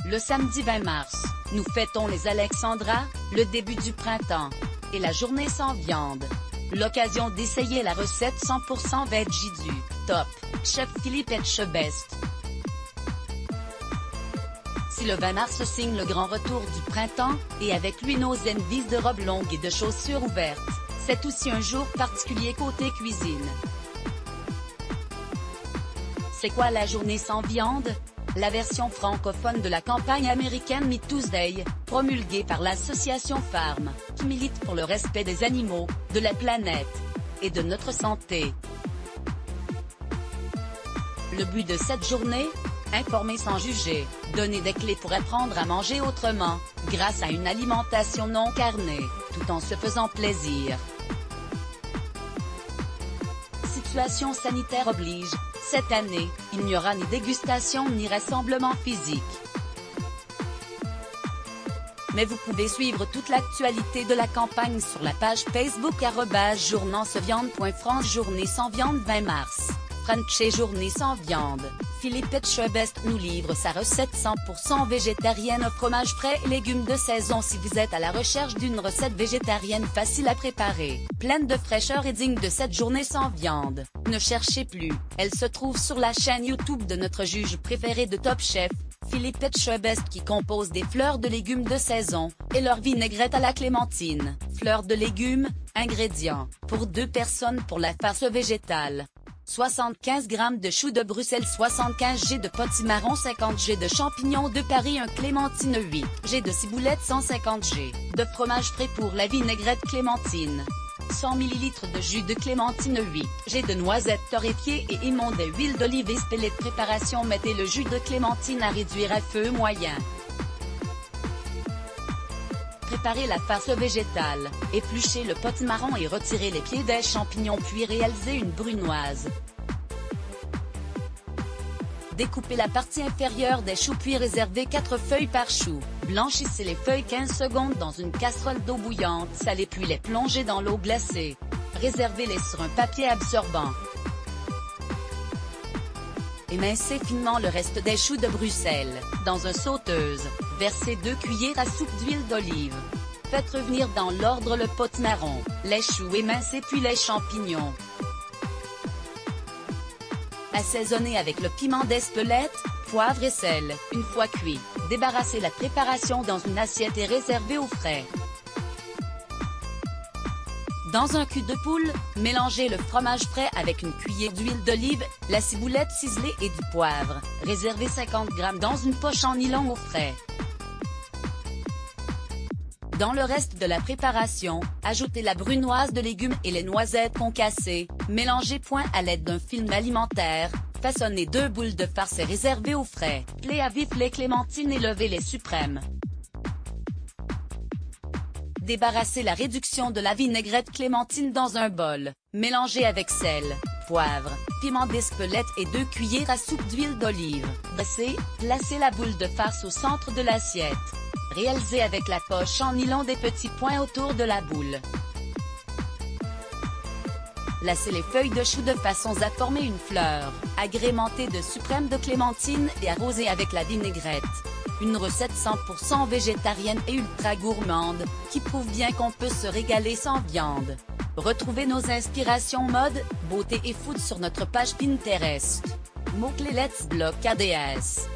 Le samedi 20 mars, nous fêtons les Alexandras, le début du printemps. Et la journée sans viande. L'occasion d'essayer la recette 100% veggie du top chef Philippe Etchebest. Si le 20 mars signe le grand retour du printemps, et avec lui nos envies de robes longues et de chaussures ouvertes, c'est aussi un jour particulier côté cuisine. C'est quoi la journée sans viande? La version francophone de la campagne américaine Meat Tuesday, promulguée par l'association Farm, qui milite pour le respect des animaux, de la planète et de notre santé. Le but de cette journée? Informer sans juger, donner des clés pour apprendre à manger autrement, grâce à une alimentation non carnée, tout en se faisant plaisir. Situation sanitaire oblige, cette année, il n'y aura ni dégustation ni rassemblement physique. Mais vous pouvez suivre toute l'actualité de la campagne sur la page Facebook @journanceviande.france. Journée sans viande 20 mars. Franche journée sans viande. Philippe Etchebest nous livre sa recette 100% végétarienne au fromage frais et légumes de saison. Si vous êtes à la recherche d'une recette végétarienne facile à préparer, pleine de fraîcheur et digne de cette journée sans viande, ne cherchez plus, elle se trouve sur la chaîne YouTube de notre juge préféré de Top Chef, Philippe Etchebest, qui compose des fleurs de légumes de saison, et leur vinaigrette à la clémentine. Fleurs de légumes, ingrédients, pour 2 personnes pour la farce végétale. 75 g de choux de Bruxelles, 75 g de potimarron, 50 g de champignons de Paris, 1 clémentine, 8 g de ciboulette, 150 g de fromage frais pour la vinaigrette clémentine. 100 ml de jus de clémentine, 8 g de noisettes torréfiées et émondées, huile d'olive et spelette. Préparation: mettez le jus de clémentine à réduire à feu moyen. Préparez la farce végétale, épluchez le potimarron et retirez les pieds des champignons, puis réalisez une brunoise. Découpez la partie inférieure des choux puis réservez 4 feuilles par chou. Blanchissez les feuilles 15 secondes dans une casserole d'eau bouillante salée puis les plongez dans l'eau glacée. Réservez-les sur un papier absorbant. Émincez finement le reste des choux de Bruxelles, dans une sauteuse. Versez 2 cuillères à soupe d'huile d'olive. Faites revenir dans l'ordre le potimarron, les choux émincés puis les champignons. Assaisonnez avec le piment d'Espelette, poivre et sel. Une fois cuit, débarrassez la préparation dans une assiette et réservez au frais. Dans un cul de poule, mélangez le fromage frais avec une cuillère d'huile d'olive, la ciboulette ciselée et du poivre. Réservez 50 g dans une poche en nylon au frais. Dans le reste de la préparation, ajoutez la brunoise de légumes et les noisettes concassées. Mélangez point à l'aide d'un film alimentaire. Façonnez 2 boules de farce et réservez au frais. Pelez à vif les clémentines et levez les suprêmes. Débarrassez la réduction de la vinaigrette clémentine dans un bol. Mélangez avec sel, poivre, piment d'Espelette et 2 cuillères à soupe d'huile d'olive. Dressez, placez la boule de farce au centre de l'assiette. Réalisez avec la poche en nylon des petits points autour de la boule. Lacez les feuilles de choux de façon à former une fleur, agrémentée de suprême de clémentine et arrosée avec la vinaigrette. Une recette 100% végétarienne et ultra gourmande, qui prouve bien qu'on peut se régaler sans viande. Retrouvez nos inspirations mode, beauté et food sur notre page Pinterest. Mots-clés Let's Block ADS.